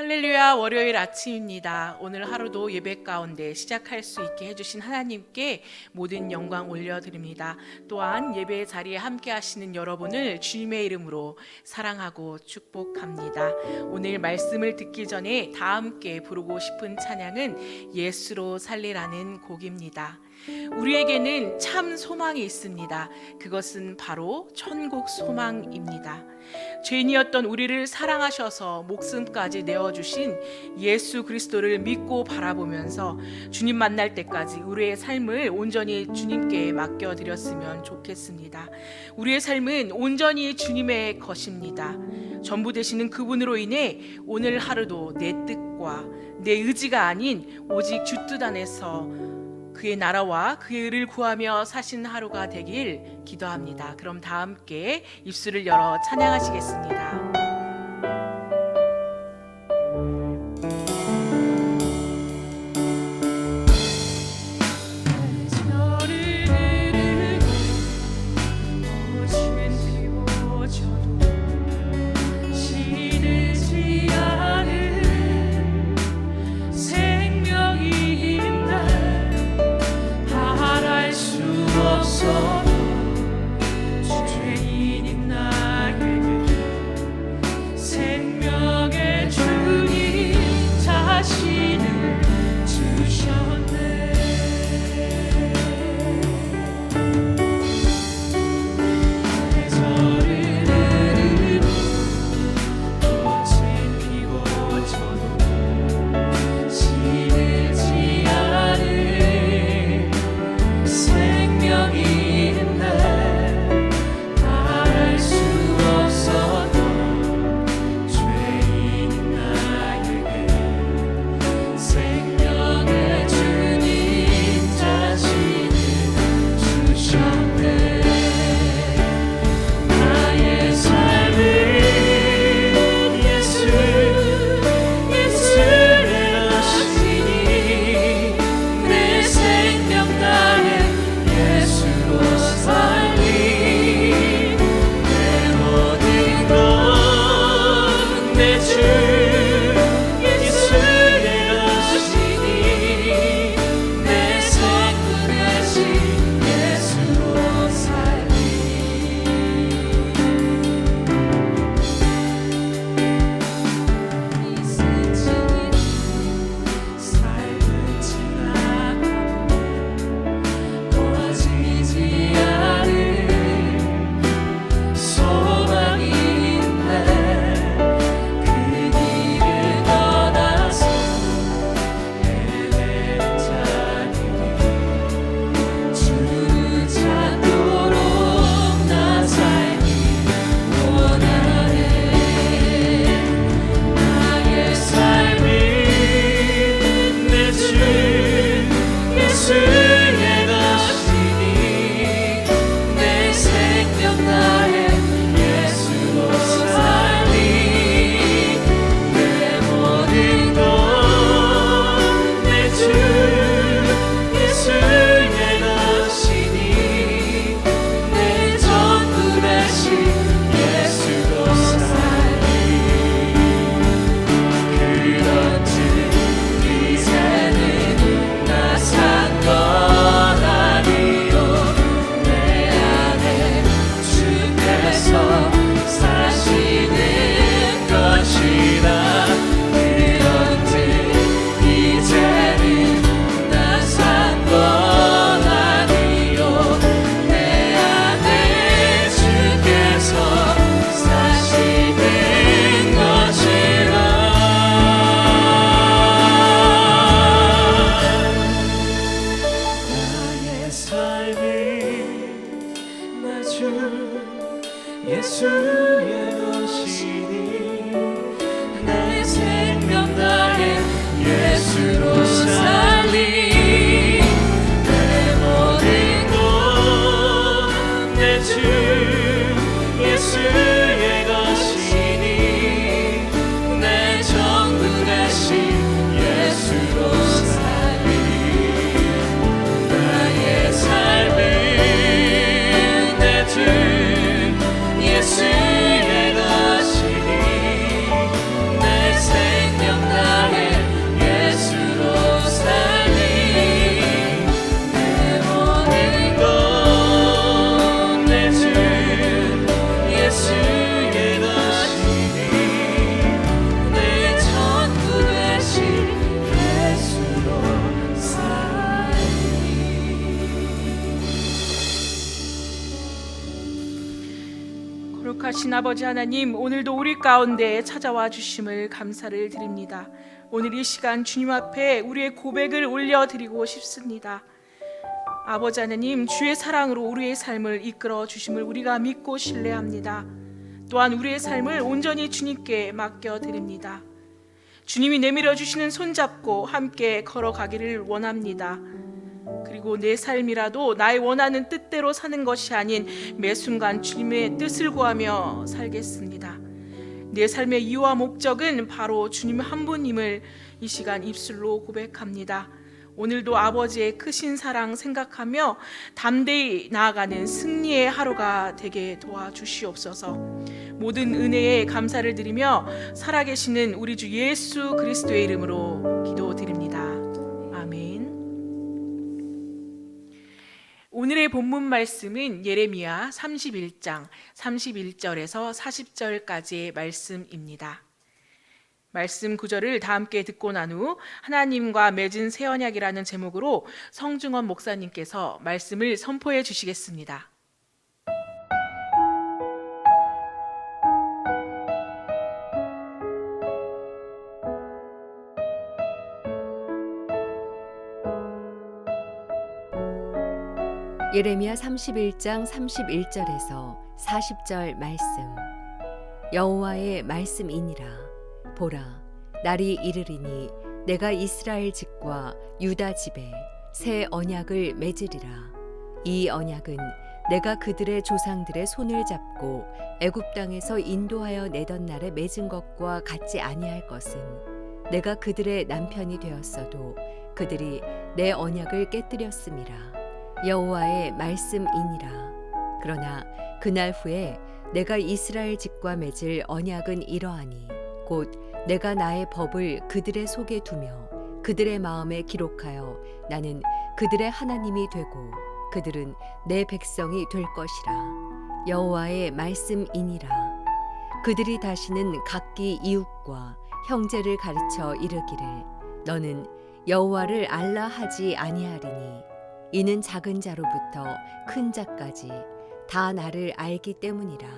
할렐루야, 월요일 아침입니다. 오늘 하루도 예배 가운데 시작할 수 있게 해주신 하나님께 모든 영광 올려드립니다. 또한 예배 자리에 함께 하시는 여러분을 주님의 이름으로 사랑하고 축복합니다. 오늘 말씀을 듣기 전에 다 함께 부르고 싶은 찬양은 예수로 살리라는 곡입니다. 우리에게는 참 소망이 있습니다. 그것은 바로 천국 소망입니다. 죄인이었던 우리를 사랑하셔서 목숨까지 내어주신 예수 그리스도를 믿고 바라보면서 주님 만날 때까지 우리의 삶을 온전히 주님께 맡겨드렸으면 좋겠습니다. 우리의 삶은 온전히 주님의 것입니다. 전부 되시는 그분으로 인해 오늘 하루도 내 뜻과 내 의지가 아닌 오직 주 뜻 안에서 그의 나라와 그의 의를 구하며 사신 하루가 되길 기도합니다. 그럼 다 함께 입술을 열어 찬양하시겠습니다. 예수의 것이니 내 생명 다해 예수로 살리 내 모든 것 내 주 예수의 것이니 내 전부 되신 예수로 살리 나의 삶은 내 주 예수의 것이니 거룩하신 아버지 하나님, 오늘도 우리 가운데 찾아와 주심을 감사를 드립니다. 오늘 이 시간 주님 앞에 우리의 고백을 올려드리고 싶습니다. 아버지 하나님, 주의 사랑으로 우리의 삶을 이끌어 주심을 우리가 믿고 신뢰합니다. 또한 우리의 삶을 온전히 주님께 맡겨드립니다. 주님이 내밀어 주시는 손잡고 함께 걸어가기를 원합니다. 그리고 내 삶이라도 나의 원하는 뜻대로 사는 것이 아닌 매 순간 주님의 뜻을 구하며 살겠습니다. 내 삶의 이유와 목적은 바로 주님 한 분임을 이 시간 입술로 고백합니다. 오늘도 아버지의 크신 사랑 생각하며 담대히 나아가는 승리의 하루가 되게 도와주시옵소서. 모든 은혜에 감사를 드리며 살아계시는 우리 주 예수 그리스도의 이름으로 기도드립니다. 아멘. 오늘의 본문 말씀은 예레미야 31장 31절에서 40절까지의 말씀입니다. 말씀 구절을 다 함께 듣고 난 후 하나님과 맺은 새 언약이라는 제목으로 성중원 목사님께서 말씀을 선포해 주시겠습니다. 예레미야 31장 31절에서 40절 말씀. 여호와의 말씀이니라. 보라, 날이 이르리니 내가 이스라엘 집과 유다 집에 새 언약을 맺으리라. 이 언약은 내가 그들의 조상들의 손을 잡고 애굽 땅에서 인도하여 내던 날에 맺은 것과 같지 아니할 것은, 내가 그들의 남편이 되었어도 그들이 내 언약을 깨뜨렸음이라. 여호와의 말씀이니라. 그러나 그날 후에 내가 이스라엘 집과 맺을 언약은 이러하니, 곧 내가 나의 법을 그들의 속에 두며 그들의 마음에 기록하여 나는 그들의 하나님이 되고 그들은 내 백성이 될 것이라. 여호와의 말씀이니라. 그들이 다시는 각기 이웃과 형제를 가르쳐 이르기를 너는 여호와를 알라 하지 아니하리니, 이는 작은 자로부터 큰 자까지 다 나를 알기 때문이라.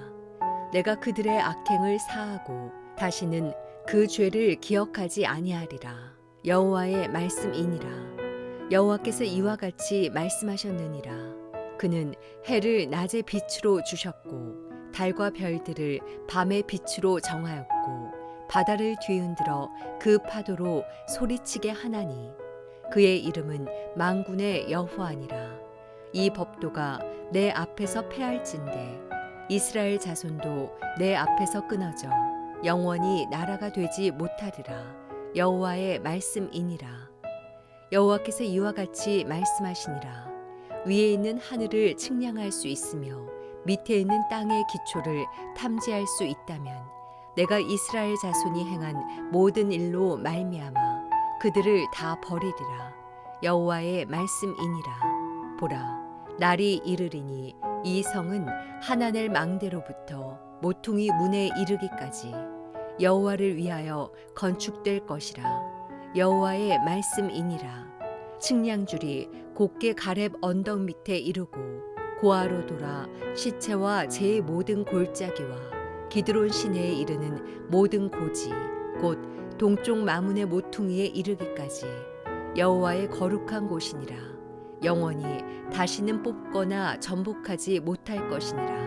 내가 그들의 악행을 사하고 다시는 그 죄를 기억하지 아니하리라. 여호와의 말씀이니라. 여호와께서 이와 같이 말씀하셨느니라. 그는 해를 낮의 빛으로 주셨고 달과 별들을 밤의 빛으로 정하였고 바다를 뒤흔들어 그 파도로 소리치게 하나니, 그의 이름은 만군의 여호와니라. 이 법도가 내 앞에서 패할진대 이스라엘 자손도 내 앞에서 끊어져 영원히 나라가 되지 못하리라. 여호와의 말씀이니라. 여호와께서 이와 같이 말씀하시니라. 위에 있는 하늘을 측량할 수 있으며 밑에 있는 땅의 기초를 탐지할 수 있다면, 내가 이스라엘 자손이 행한 모든 일로 말미암아 그들을 다 버리리라. 여호와의 말씀이니라. 보라, 날이 이르리니 이 성은 하나넬 망대로부터 모퉁이 문에 이르기까지 여호와를 위하여 건축될 것이라. 여호와의 말씀이니라. 측량줄이 곧게 가렙 언덕 밑에 이르고 고아로 돌아 시체와 제 모든 골짜기와 기드론 시내에 이르는 모든 고지, 곧 동쪽 마문의 모퉁이에 이르기까지 여호와의 거룩한 곳이니라. 영원히 다시는 뽑거나 전복하지 못할 것이니라.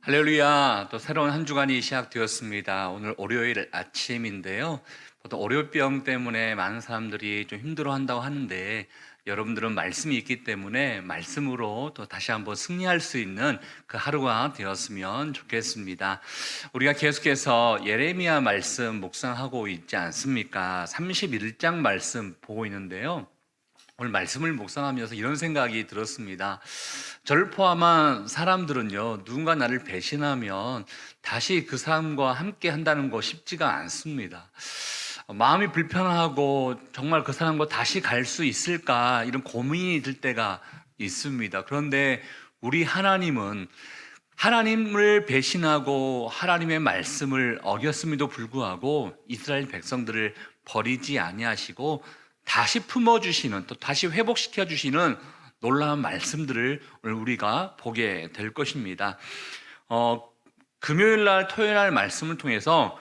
할렐루야. 또 새로운 한 주간이 시작되었습니다. 오늘 월요일 아침인데요. 보통 월요병 때문에 많은 사람들이 좀 힘들어한다고 하는데, 여러분들은 말씀이 있기 때문에 말씀으로 또 다시 한번 승리할 수 있는 그 하루가 되었으면 좋겠습니다. 우리가 계속해서 예레미야 말씀 묵상하고 있지 않습니까? 31장 말씀 보고 있는데요. 오늘 말씀을 묵상하면서 이런 생각이 들었습니다. 저를 포함한 사람들은요, 누군가 나를 배신하면 다시 그 사람과 함께 한다는 거 쉽지가 않습니다. 마음이 불편하고 정말 그 사람과 다시 갈 수 있을까, 이런 고민이 들 때가 있습니다. 그런데 우리 하나님은 하나님을 배신하고 하나님의 말씀을 어겼음에도 불구하고 이스라엘 백성들을 버리지 아니하시고 다시 품어주시는, 또 다시 회복시켜 주시는 놀라운 말씀들을 오늘 우리가 보게 될 것입니다. 금요일 날, 토요일 날 말씀을 통해서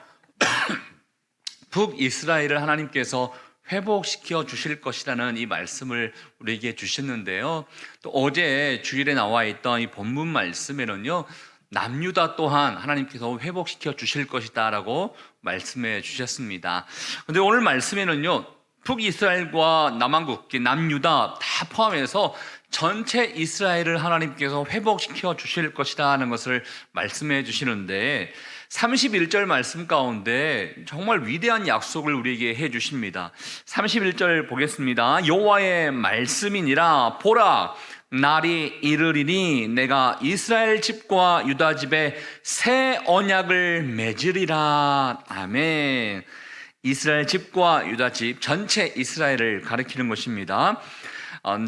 북이스라엘을 하나님께서 회복시켜 주실 것이라는 이 말씀을 우리에게 주셨는데요. 또 어제 주일에 나와 있던 이 본문 말씀에는요, 남유다 또한 하나님께서 회복시켜 주실 것이다 라고 말씀해 주셨습니다. 그런데 오늘 말씀에는요, 북이스라엘과 남한국, 남유다 다 포함해서 전체 이스라엘을 하나님께서 회복시켜 주실 것이다 하는 것을 말씀해 주시는데, 31절 말씀 가운데 정말 위대한 약속을 우리에게 해 주십니다. 31절 보겠습니다. 여호와의 말씀이니라. 보라, 날이 이르리니 내가 이스라엘 집과 유다 집에 새 언약을 맺으리라. 아멘. 이스라엘 집과 유다 집, 전체 이스라엘을 가리키는 것입니다.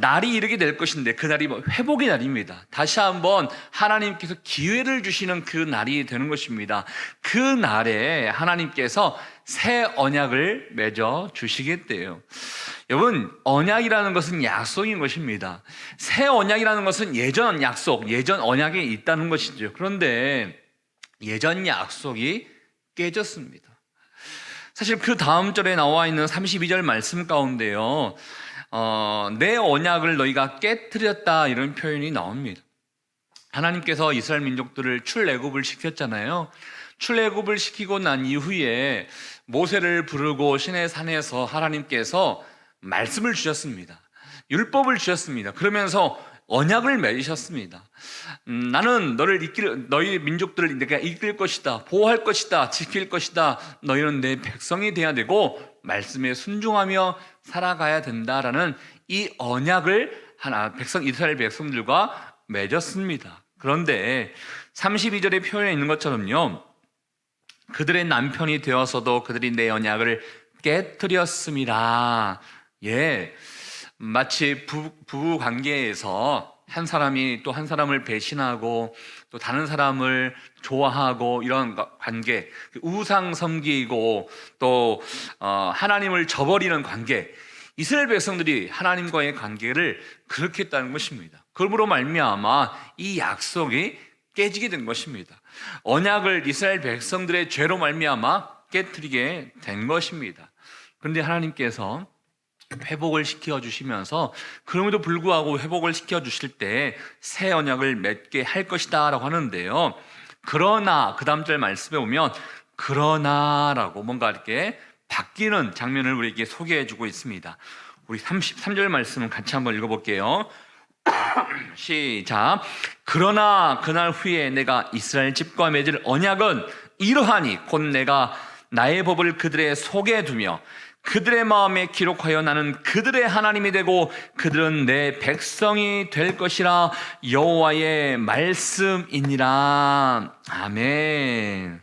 날이 이르게 될 것인데 그 날이 회복의 날입니다. 다시 한번 하나님께서 기회를 주시는 그 날이 되는 것입니다. 그 날에 하나님께서 새 언약을 맺어 주시겠대요. 여러분, 언약이라는 것은 약속인 것입니다. 새 언약이라는 것은 예전 약속, 예전 언약에 있다는 것이죠. 그런데 예전 약속이 깨졌습니다. 사실 그 다음 절에 나와 있는 32절 말씀 가운데요, 내 언약을 너희가 깨뜨렸다 이런 표현이 나옵니다. 하나님께서 이스라엘 민족들을 출애굽을 시켰잖아요. 출애굽을 시키고 난 이후에 모세를 부르고 시내 산에서 하나님께서 말씀을 주셨습니다. 율법을 주셨습니다. 그러면서 언약을 맺으셨습니다. 나는 너희 민족들을 내가 이끌 것이다, 보호할 것이다, 지킬 것이다. 너희는 내 백성이 돼야 되고 말씀에 순종하며 살아가야 된다라는 이 언약을 이스라엘 백성들과 맺었습니다. 그런데 32절의 표현에 있는 것처럼요, 그들의 남편이 되어서도 그들이 내 언약을 깨뜨렸습니다. 예, 마치 부부 관계에서 한 사람이 또 한 사람을 배신하고 또 다른 사람을 좋아하고 이런 관계, 우상 섬기고 또 하나님을 저버리는 관계, 이스라엘 백성들이 하나님과의 관계를 그렇게 했다는 것입니다. 그러므로 말미암아 이 약속이 깨지게 된 것입니다. 언약을 이스라엘 백성들의 죄로 말미암아 깨뜨리게 된 것입니다. 그런데 하나님께서 회복을 시켜주시면서 그럼에도 불구하고 회복을 시켜주실 때 새 언약을 맺게 할 것이다 라고 하는데요, 그러나 그 다음 절 말씀에 보면 그러나라고 뭔가 이렇게 바뀌는 장면을 우리에게 소개해주고 있습니다. 우리 33절 말씀을 같이 한번 읽어볼게요. 시작. 그러나 그날 후에 내가 이스라엘 집과 맺을 언약은 이러하니 곧 내가 나의 법을 그들의 속에 두며 그들의 마음에 기록하여 나는 그들의 하나님이 되고 그들은 내 백성이 될 것이라. 여호와의 말씀이니라. 아멘.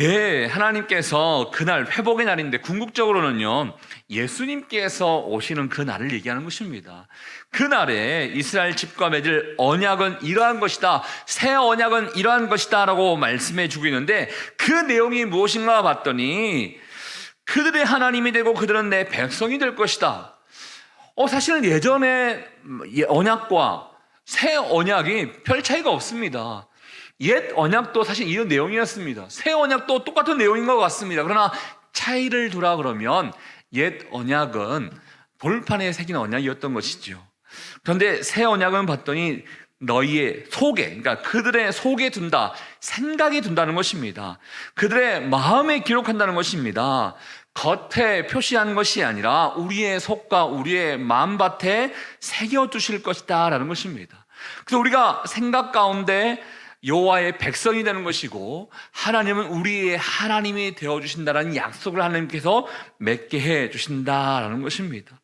예, 하나님께서 그날 회복의 날인데 궁극적으로는요, 예수님께서 오시는 그 날을 얘기하는 것입니다. 그날에 이스라엘 집과 맺을 언약은 이러한 것이다, 새 언약은 이러한 것이다 라고 말씀해 주고 있는데, 그 내용이 무엇인가 봤더니 그들의 하나님이 되고 그들은 내 백성이 될 것이다. 사실은 예전의 언약과 새 언약이 별 차이가 없습니다. 옛 언약도 사실 이런 내용이었습니다. 새 언약도 똑같은 내용인 것 같습니다. 그러나 차이를 두라 그러면 옛 언약은 돌판에 새긴 언약이었던 것이죠. 그런데 새 언약은 봤더니 너희의 속에, 그러니까 그들의 속에 둔다, 생각에 둔다는 것입니다. 그들의 마음에 기록한다는 것입니다. 겉에 표시한 것이 아니라 우리의 속과 우리의 마음밭에 새겨두실 것이다 라는 것입니다. 그래서 우리가 생각 가운데 여호와의 백성이 되는 것이고, 하나님은 우리의 하나님이 되어주신다는 약속을 하나님께서 맺게 해주신다라는 것입니다.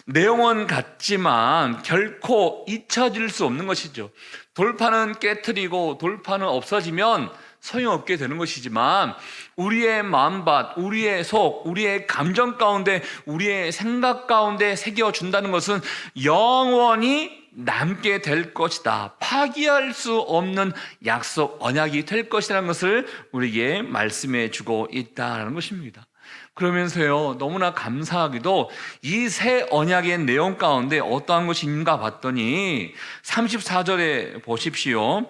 내용은 같지만 결코 잊혀질 수 없는 것이죠. 돌판은 깨트리고 돌판은 없어지면 소용없게 되는 것이지만, 우리의 마음밭, 우리의 속, 우리의 감정 가운데, 우리의 생각 가운데 새겨준다는 것은 영원히 남게 될 것이다. 파기할 수 없는 약속, 언약이 될 것이라는 것을 우리에게 말씀해 주고 있다는 것입니다. 그러면서요, 너무나 감사하게도 이 새 언약의 내용 가운데 어떠한 것이 있는가 봤더니 34절에 보십시오.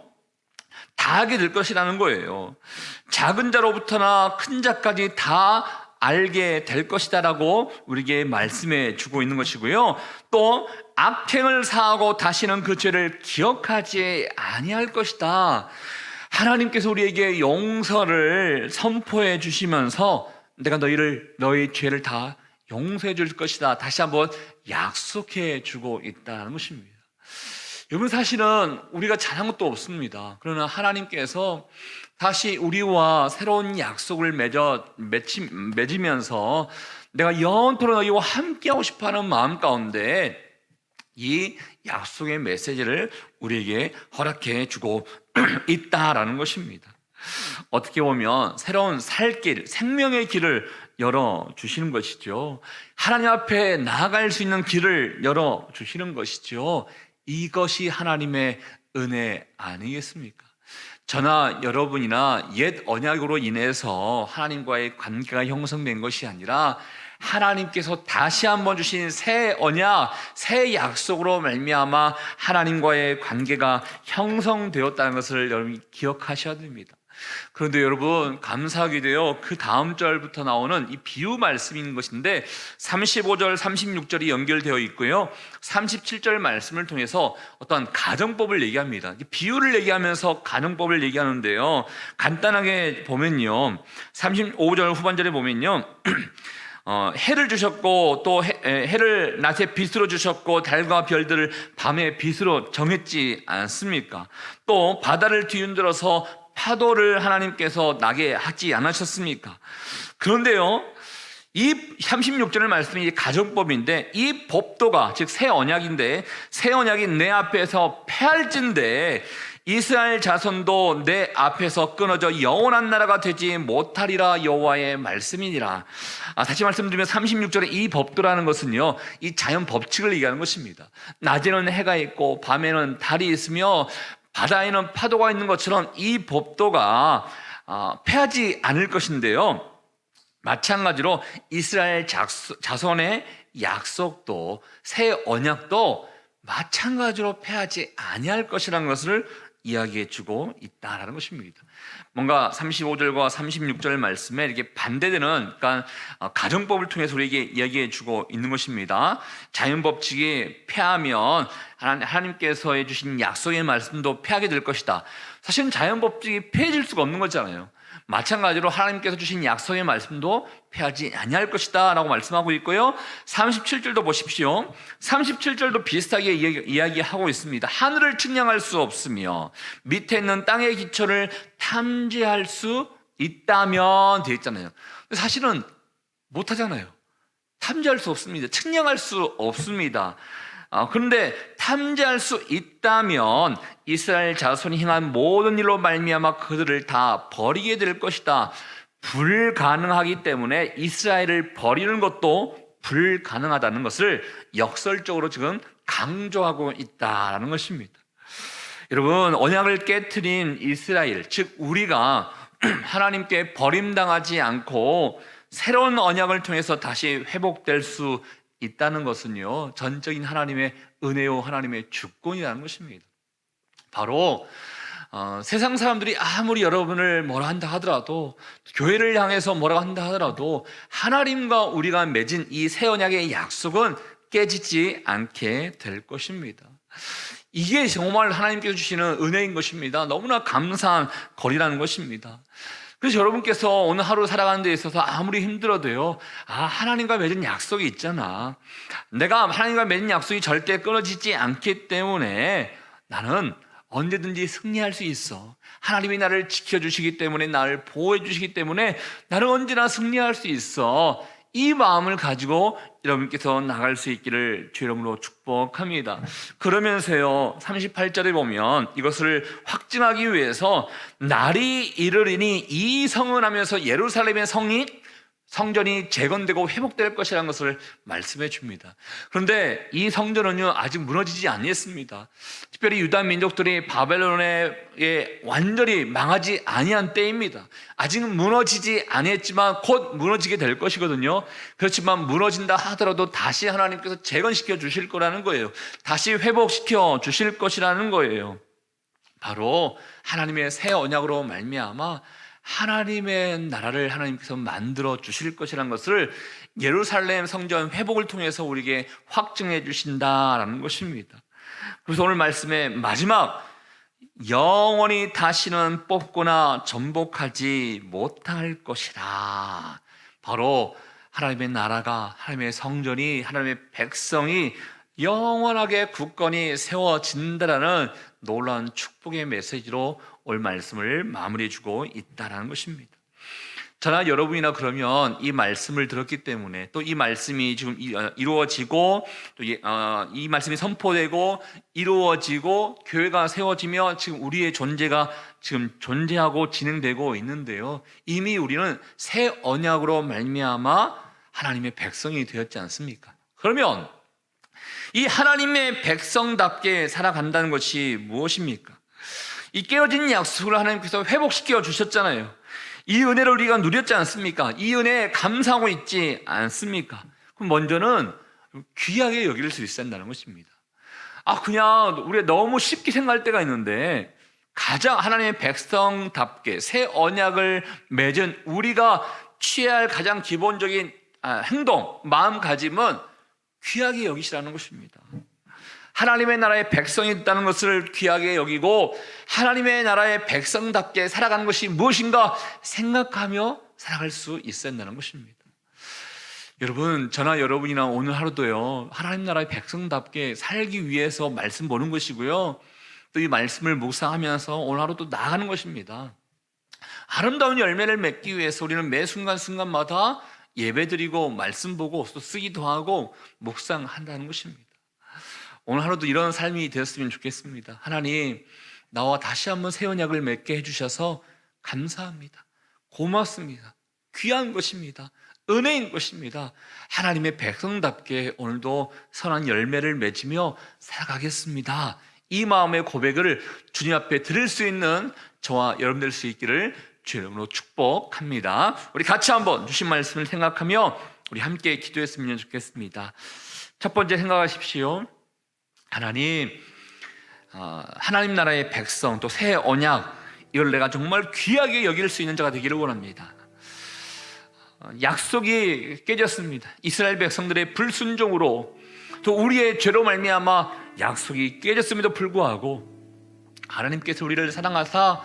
다 하게 될 것이라는 거예요. 작은 자로부터나 큰 자까지 다 알게 될 것이다라고 우리에게 말씀해 주고 있는 것이고요. 또 악행을 사하고 다시는 그 죄를 기억하지 아니할 것이다. 하나님께서 우리에게 용서를 선포해 주시면서 내가 너희 죄를 다 용서해 줄 것이다. 다시 한번 약속해 주고 있다는 것입니다. 여러분, 사실은 우리가 잘한 것도 없습니다. 그러나 하나님께서 다시 우리와 새로운 약속을 맺으면서 내가 영원토록 너희와 함께하고 싶어하는 마음 가운데 이 약속의 메시지를 우리에게 허락해 주고 있다라는 것입니다. 어떻게 보면 새로운 살 길, 생명의 길을 열어주시는 것이죠. 하나님 앞에 나아갈 수 있는 길을 열어주시는 것이죠. 이것이 하나님의 은혜 아니겠습니까? 저나 여러분이나 옛 언약으로 인해서 하나님과의 관계가 형성된 것이 아니라 하나님께서 다시 한번 주신 새 언약, 새 약속으로 말미암아 하나님과의 관계가 형성되었다는 것을 여러분이 기억하셔야 됩니다. 그런데 여러분, 감사하게도요, 그 다음 절부터 나오는 이 비유 말씀인 것인데 35절, 36절이 연결되어 있고요, 37절 말씀을 통해서 어떤 가정법을 얘기합니다. 비유를 얘기하면서 가정법을 얘기하는데요, 간단하게 보면요, 35절 후반절에 보면요, 해를 주셨고 또 해를 낮에 빛으로 주셨고 달과 별들을 밤에 빛으로 정했지 않습니까? 또 바다를 뒤흔들어서 파도를 하나님께서 나게 하지 않으셨습니까? 그런데요, 이 36절의 말씀이 가정법인데 이 법도가, 즉 새 언약인데, 새 언약이 내 앞에서 폐할진데 이스라엘 자손도 내 앞에서 끊어져 영원한 나라가 되지 못하리라 여호와의 말씀이니라. 다시 말씀드리면 36절의 이 법도라는 것은요, 이 자연 법칙을 얘기하는 것입니다. 낮에는 해가 있고 밤에는 달이 있으며 바다에는 파도가 있는 것처럼 이 법도가 패하지 않을 것인데요, 마찬가지로 이스라엘 자손의 약속도, 새 언약도 마찬가지로 패하지 아니할 것이라는 것을 이야기해 주고 있다라는 것입니다. 뭔가 35절과 36절 말씀에 이렇게 반대되는, 그러니까 가정법을 통해서 우리에게 이야기해 주고 있는 것입니다. 자연 법칙이 패하면 하나님께서 해주신 약속의 말씀도 패하게 될 것이다. 사실은 자연 법칙이 패해질 수가 없는 거잖아요. 마찬가지로 하나님께서 주신 약속의 말씀도 패하지 아니할 것이다 라고 말씀하고 있고요, 37절도 보십시오. 37절도 비슷하게 이야기하고 있습니다. 하늘을 측량할 수 없으며 밑에 있는 땅의 기초를 탐지할 수 있다면 되어 있잖아요. 사실은 못하잖아요. 탐지할 수 없습니다. 측량할 수 없습니다. 그런데 탐지할 수 있다면 이스라엘 자손이 행한 모든 일로 말미암아 그들을 다 버리게 될 것이다. 불가능하기 때문에 이스라엘을 버리는 것도 불가능하다는 것을 역설적으로 지금 강조하고 있다는 것입니다. 여러분, 언약을 깨트린 이스라엘, 즉 우리가 하나님께 버림당하지 않고 새로운 언약을 통해서 다시 회복될 수 있다는 것은요, 전적인 하나님의 은혜요, 하나님의 주권이라는 것입니다. 바로 세상 사람들이 아무리 여러분을 뭐라 한다 하더라도, 교회를 향해서 뭐라 한다 하더라도 하나님과 우리가 맺은 이 새 언약의 약속은 깨지지 않게 될 것입니다. 이게 정말 하나님께서 주시는 은혜인 것입니다. 너무나 감사한 거리라는 것입니다. 그래서 여러분께서 오늘 하루 살아가는 데 있어서 아무리 힘들어도요, 하나님과 맺은 약속이 있잖아. 내가 하나님과 맺은 약속이 절대 끊어지지 않기 때문에 나는 언제든지 승리할 수 있어. 하나님이 나를 지켜주시기 때문에, 나를 보호해 주시기 때문에 나는 언제나 승리할 수 있어. 이 마음을 가지고 여러분께서 나갈 수 있기를 주 이름으로 축복합니다. 그러면서요, 38절에 보면 이것을 확증하기 위해서 날이 이르리니 이 성은 하면서 예루살렘의 성이 성전이 재건되고 회복될 것이라는 것을 말씀해 줍니다. 그런데 이 성전은요 아직 무너지지 아니했습니다. 특별히 유다 민족들이 바벨론에 완전히 망하지 아니한 때입니다. 아직은 무너지지 아니했지만 곧 무너지게 될 것이거든요. 그렇지만 무너진다 하더라도 다시 하나님께서 재건시켜 주실 거라는 거예요. 다시 회복시켜 주실 것이라는 거예요. 바로 하나님의 새 언약으로 말미암아 하나님의 나라를 하나님께서 만들어 주실 것이라는 것을 예루살렘 성전 회복을 통해서 우리에게 확증해 주신다라는 것입니다. 그래서 오늘 말씀의 마지막, 영원히 다시는 뽑거나 전복하지 못할 것이라. 바로 하나님의 나라가, 하나님의 성전이, 하나님의 백성이 영원하게 굳건히 세워진다라는 놀라운 축복의 메시지로 오늘 말씀을 마무리해주고 있다는 것입니다. 저나 여러분이나 그러면 이 말씀을 들었기 때문에, 또 이 말씀이 지금 이루어지고, 또 이 말씀이 선포되고 이루어지고 교회가 세워지며 지금 우리의 존재가 지금 존재하고 진행되고 있는데요, 이미 우리는 새 언약으로 말미암아 하나님의 백성이 되었지 않습니까? 그러면 이 하나님의 백성답게 살아간다는 것이 무엇입니까? 이 깨어진 약속을 하나님께서 회복시켜 주셨잖아요. 이 은혜를 우리가 누렸지 않습니까? 이 은혜에 감사하고 있지 않습니까? 그럼 먼저는 귀하게 여길 수 있어야 한다는 것입니다. 그냥 우리가 너무 쉽게 생각할 때가 있는데, 가장 하나님의 백성답게 새 언약을 맺은 우리가 취해야 할 가장 기본적인 행동, 마음가짐은 귀하게 여기시라는 것입니다. 하나님의 나라의 백성이 있다는 것을 귀하게 여기고, 하나님의 나라의 백성답게 살아가는 것이 무엇인가 생각하며 살아갈 수 있어야 한다는 것입니다. 여러분, 저나 여러분이나 오늘 하루도요, 하나님 나라의 백성답게 살기 위해서 말씀 보는 것이고요, 또 이 말씀을 묵상하면서 오늘 하루도 나아가는 것입니다. 아름다운 열매를 맺기 위해서 우리는 매 순간순간마다 예배드리고 말씀 보고 또 쓰기도 하고 묵상한다는 것입니다. 오늘 하루도 이런 삶이 되었으면 좋겠습니다. 하나님, 나와 다시 한번 새 언약을 맺게 해주셔서 감사합니다. 고맙습니다. 귀한 것입니다. 은혜인 것입니다. 하나님의 백성답게 오늘도 선한 열매를 맺으며 살아가겠습니다. 이 마음의 고백을 주님 앞에 드릴 수 있는 저와 여러분 될 수 있기를 주의 이름으로 축복합니다. 우리 같이 한번 주신 말씀을 생각하며 우리 함께 기도했으면 좋겠습니다. 첫 번째 생각하십시오. 하나님, 하나님 나라의 백성, 또 새 언약, 이걸 내가 정말 귀하게 여길 수 있는 자가 되기를 원합니다. 약속이 깨졌습니다. 이스라엘 백성들의 불순종으로, 또 우리의 죄로 말미암아 약속이 깨졌음에도 불구하고 하나님께서 우리를 사랑하사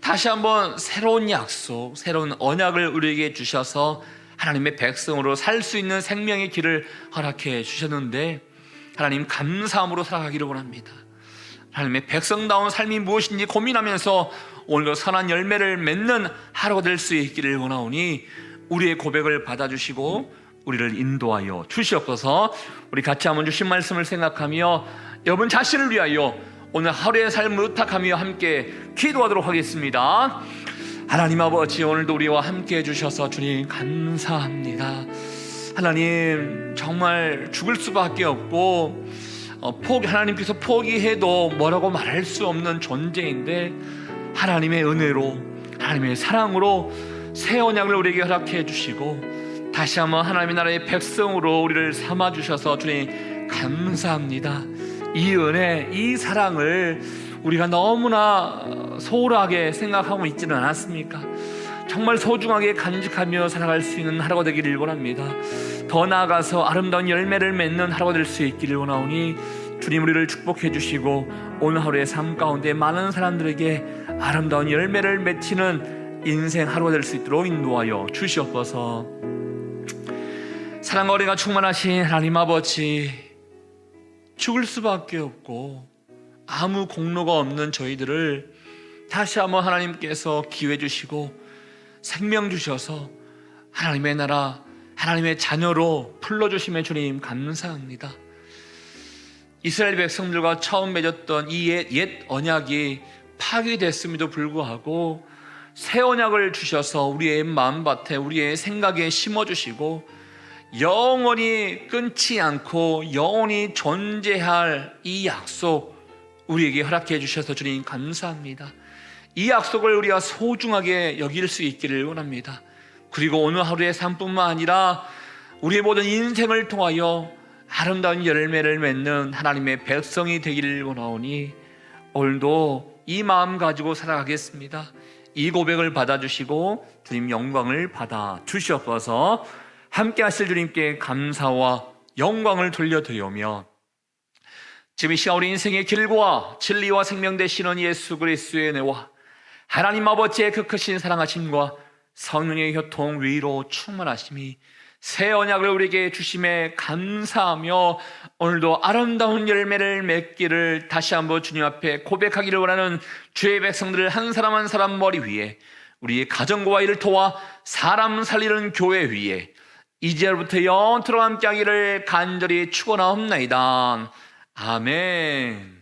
다시 한번 새로운 약속, 새로운 언약을 우리에게 주셔서 하나님의 백성으로 살 수 있는 생명의 길을 허락해 주셨는데, 하나님 감사함으로 살아가기를 원합니다. 하나님의 백성다운 삶이 무엇인지 고민하면서 오늘도 선한 열매를 맺는 하루가 될 수 있기를 원하오니 우리의 고백을 받아주시고 우리를 인도하여 주시옵소서. 우리 같이 한번 주신 말씀을 생각하며 여러분 자신을 위하여 오늘 하루의 삶을 의탁하며 함께 기도하도록 하겠습니다. 하나님 아버지, 오늘도 우리와 함께 해주셔서 주님 감사합니다. 하나님, 정말 죽을 수밖에 없고 하나님께서 포기해도 뭐라고 말할 수 없는 존재인데, 하나님의 은혜로, 하나님의 사랑으로 새 언약을 우리에게 허락해 주시고 다시 한번 하나님의 나라의 백성으로 우리를 삼아주셔서 주님 감사합니다. 이 은혜, 이 사랑을 우리가 너무나 소홀하게 생각하고 있지는 않았습니까? 정말 소중하게 간직하며 살아갈 수 있는 하루가 되기를 원합니다. 더 나아가서 아름다운 열매를 맺는 하루가 될 수 있기를 원하오니 주님, 우리를 축복해 주시고 오늘 하루의 삶 가운데 많은 사람들에게 아름다운 열매를 맺히는 인생 하루가 될 수 있도록 인도하여 주시옵소서. 사랑과 은혜가 충만하신 하나님 아버지, 죽을 수밖에 없고 아무 공로가 없는 저희들을 다시 한번 하나님께서 기회 주시고 생명 주셔서 하나님의 나라, 하나님의 자녀로 불러주심에 주님 감사합니다. 이스라엘 백성들과 처음 맺었던 이 옛 언약이 파괴됐음에도 불구하고 새 언약을 주셔서 우리의 마음밭에 우리의 생각에 심어주시고 영원히 끊지 않고 영원히 존재할 이 약속 우리에게 허락해 주셔서 주님 감사합니다. 이 약속을 우리가 소중하게 여길 수 있기를 원합니다. 그리고 오늘 하루의 삶뿐만 아니라 우리의 모든 인생을 통하여 아름다운 열매를 맺는 하나님의 백성이 되기를 원하오니 오늘도 이 마음 가지고 살아가겠습니다. 이 고백을 받아주시고 주님 영광을 받아 주시옵소서. 함께 하실 주님께 감사와 영광을 돌려드리오며 지금 이 시간 우리 인생의 길과 진리와 생명 되시는 예수 그리스도의 은혜와 하나님 아버지의 그 크신 사랑하심과 성령의 교통 위로 충만하심이 새 언약을 우리에게 주심에 감사하며 오늘도 아름다운 열매를 맺기를 다시 한번 주님 앞에 고백하기를 원하는 주의 백성들을 한 사람 한 사람 머리 위에 우리의 가정과 일터와 사람 살리는 교회 위에 이제부터 영원토록 함께하기를 간절히 축원하옵나이다. 아멘.